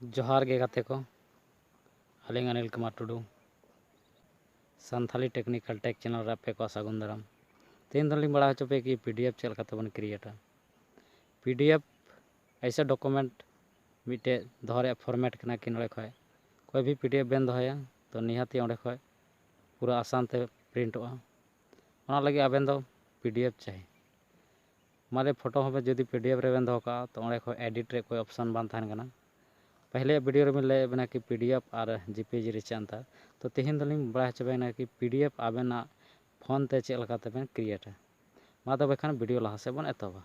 जोहार गे गाते को आलिंग Anil Kumar Tudu Santali technical tech channel रे आपे को सागुन दाराम। तीन दिन बड़ा हो पे कि पीडीएफ चल करते बन क्रिएटा। पीडीएफ ऐसा डॉक्यूमेंट मिटे दोहरे फॉर्मेट कना कि नड़े खय कोई भी पीडीएफ बेन दोहया तो निहाती ओंडे खय पूरा आसान ते प्रिंटोआ। ओना लगे आबेन दो पीडीएफ चाहिए मारे फोटो हो जदि पीडीएफ रे बेन दोका तो ओंडे खय एडिट रे कोई ऑप्शन बान थान कना। पहले वीडियो में लय बना कि पीडीएफ और जीपीजी रे चांता तो तेहन दलिंग बड़ा चबेना कि पीडीएफ आबेना फोन ते चेक लगा तबेन क्रिएट मा तबे खान वीडियो लहा से बन एतोबा।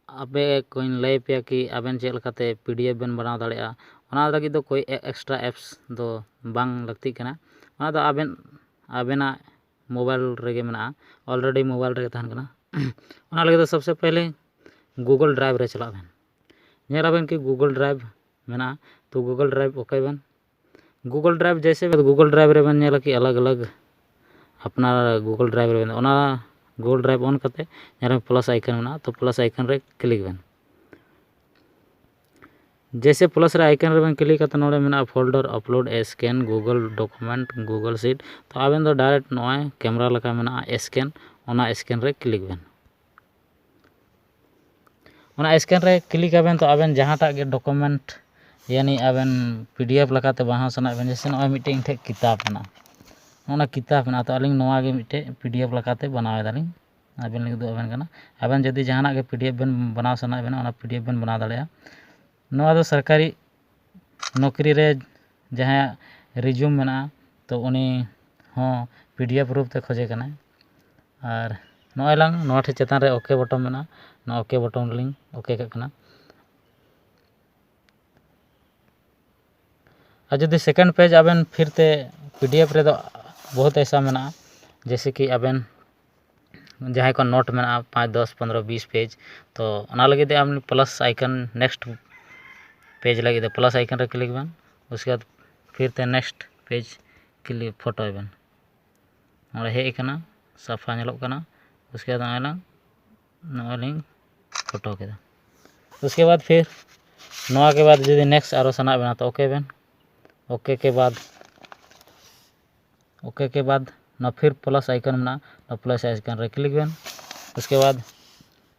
अबे कोई लय पे कि आबेन चेक लगाते पीडीएफ बेन बनाव दाड़ेया ओना लगी दो कोई एक्स्ट्रा एप्स दो बांग लगती कना। ओना दो आबेना मोबाइल रेगे मेना ऑलरेडी मोबाइल रे तहन कना। ओना लगे तो सबसे पहले गूगल ड्राइव रे चला बेन नेराबेन कि गूगल ड्राइव मेना तो Google drive okay Ben Google drive जैसे गूगल ड्राइव रे बेन नेला कि अलग अलग अपना गूगल ड्राइव रे ओना गूगल ड्राइव ऑन करते नेरा प्लस आइकन मेना तो प्लस आइकन रे क्लिक बेन जैसे प्लस रे आइकन रे बेन क्लिक करते नोडे मेना folder upload scan Google document Google sheet तो आबेन दो डायरेक्ट नॉय कैमरा लगा मेना स्कैन ओना स्कैन रे क्लिक बेन ओना स्कैन रे क्लिक आबेन तो आबेन जहांटा गे डॉक्यूमेंट यानी आबेन पीडीएफ लगाते बाहा सना बेन जैसे नॉय मिटे इन किताब मेना ओना किताब मेना तो अलिंग नोवा गे मिटे पीडीएफ लगाते बनावे दालिंग आबेन लगे दो आबेन कना। आबेन जदि जहांना गे पीडीएफ बेन बनाव सना बेन ओना पीडीएफ बेन बना दाड़ेया। नोवा दो सरकारी नौकरी रे जहां रिज्यूम मेना तो उनी हो पीडीएफ रूप ते खोजे कना और नोय लंग नोवा ठे चेतान रे ओके बटन मेना ना ओके बटन लिंग ओके करना। और जदि सेकंड पेज आबेन फिर ते पीडीएफ रे दो बहुत ऐसा मेना जैसे कि आबेन जहां को नोट मेना 5 10 15 20 पेज तो ओना लगे दे आम प्लस आइकन नेक्स्ट पेज लगे दे प्लस आइकन रे क्लिक बेन उसके बाद फिर ते next page click photo Ben और हे कना साफा नेलोग कना उसके बाद नॉलिंग फोटो के उसके बाद फिर नोआ के बाद यदि नेक्स्ट आरो सना बेना तो ओके बेन ओके के बाद ना फिर प्लस आइकन मेना ना प्लस आइकन रे क्लिक बेन उसके बाद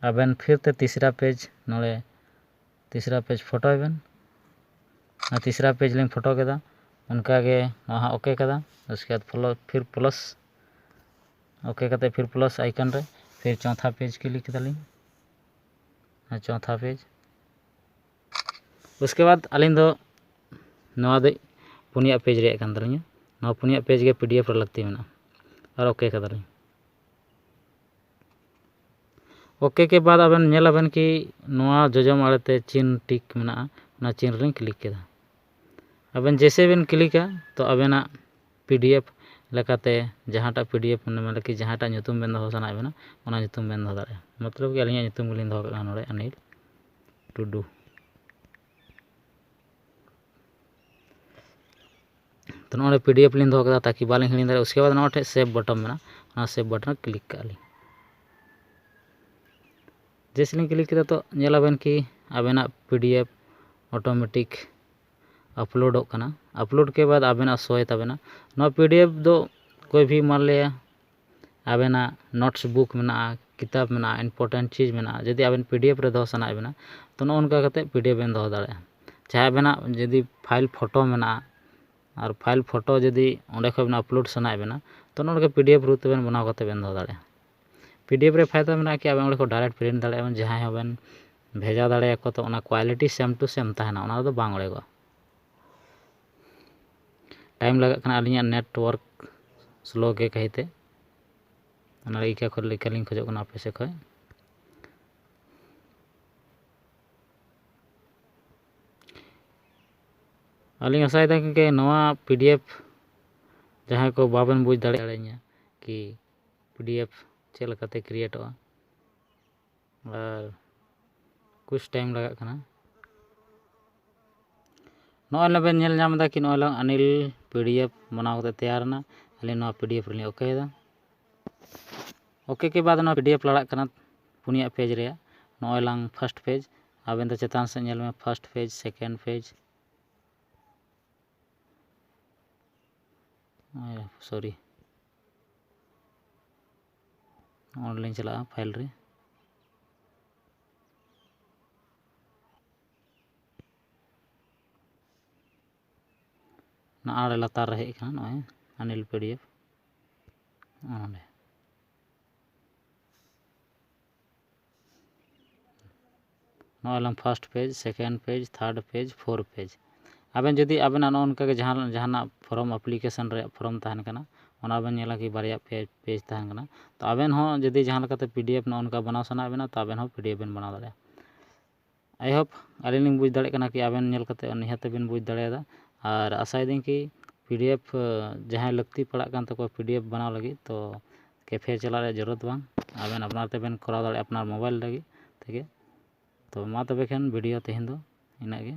आबेन फिर ते तीसरा पेज नोड़े तीसरा पेज फोटो बेन ना तीसरा पेज लिंग फोटो केदा उनका गे वहाँ ओके कदा उसके बाद फिर प्लस ओके करते फिर प्लस आइकन रे फिर चौथा पेज क्लिक दालिंग चौथा पेज उसके बाद अलिंग दो नोआ दे पुनिया पेज रे कान दालिंग नोआ पुनिया पेज गे पीडीएफ रे लगती मेना और ओके कदालिंग। ओके के बाद आबेन नेलाबेन कि नोआ जोजम आड़ेते चिन्ह टिक मेना ना चिन्ह रे क्लिक केदा आबेन जैसे बेन क्लिका तो आबेना पीडीएफ लेकाते जहांटा पीडीएफ मतलब कि जहांटा nyutum बेन दो सना बेना ओना nyutum बेन दो दाड़े मतलब कि अलिया nyutum गलिन दो का नोड़े अनिल टुडू तो नोड़े पीडीएफ लिन दो का ताकि बालिंग हिड़िन दाड़े। उसके बाद नोटे सेव बटन मेना ओना सेव बटन क्लिक काली जैसे लिंग क्लिक किया तो नेलाबेन कि आबेना पीडीएफ ऑटोमेटिक अपलोड करना। अपलोड के बाद आबेना सोए तबेना नो पीडीएफ दो कोई भी मान लिया आबेना नोट्स बुक मेना किताब मेना इम्पोर्टेंट चीज मेना यदि आबेन पीडीएफ रे दो सना बेना तो नो उनका करते पीडीएफ बेन दो दाड़े चाहे बेना यदि फाइल फोटो मेना और फाइल फोटो यदि ओंडे खन अपलोड सना बेना तो नोडे पीडीएफ रूप बेन बनाव करते बेन दो दाड़े। पीडीएफ रे फायदा मेना कि आबेन ओंडे को डायरेक्ट प्रिंट दाड़े बेन जहां होबेन भेजा दाड़े को तो ओना क्वालिटी सेम टू सेम ताहेना ओना दो बांग ओड़ेगो टाइम लगा कना अलिया नेटवर्क स्लो के कहते ओना इका खो लिंक खोजो कना आपे से खय अलिंग आशा था कि नवा पीडीएफ जहां को बाबन बुझ दाड़ेया कि पीडीएफ चेक लगाते क्रिएट और कुछ टाइम लगा कना नॉल बेन नेल नाम दा कि नॉल अनिल पीडीएफ बनाव करते तैयार ना अलिंग नवा पीडीएफ रे ओके दा। ओके के बाद ना PDF लड़ाक कना पुनिया पेज रे नॉय लांग फर्स्ट पेज आबेन तो चेतान से नेल में first page second page sorry online चला फाइल रे ना आड़े लातार रहे कना नॉय अनिल PDF ओंडे नॉय लांग first page second page third page fourth page आबेन जदि आबेना नॉनका के जहाना फॉर्म एप्लीकेशन रे फॉर्म तहन कना ओना बेन नेला कि बारिया पेज तहन कना तो आबेन हो जदि जहां लकाते PDF नॉनका बनाव सना बेना तो आबेन हो PDF बेन बनाव दाड़े आई होप आलिन बुझ दाड़े कना कि आबेन नेल कते निहाते बेन बुझ दाड़ेदा और आशा दिन कि PDF जहां लगती पड़ा कान तको PDF बनाव लगी तो कैफे चला रे जरूरत बांग आबेन अपनार ते बेन कराव दाड़े अपनार मोबाइल लगी तेगे तो मा तबे खान वीडियो तेहेन दो इना गे।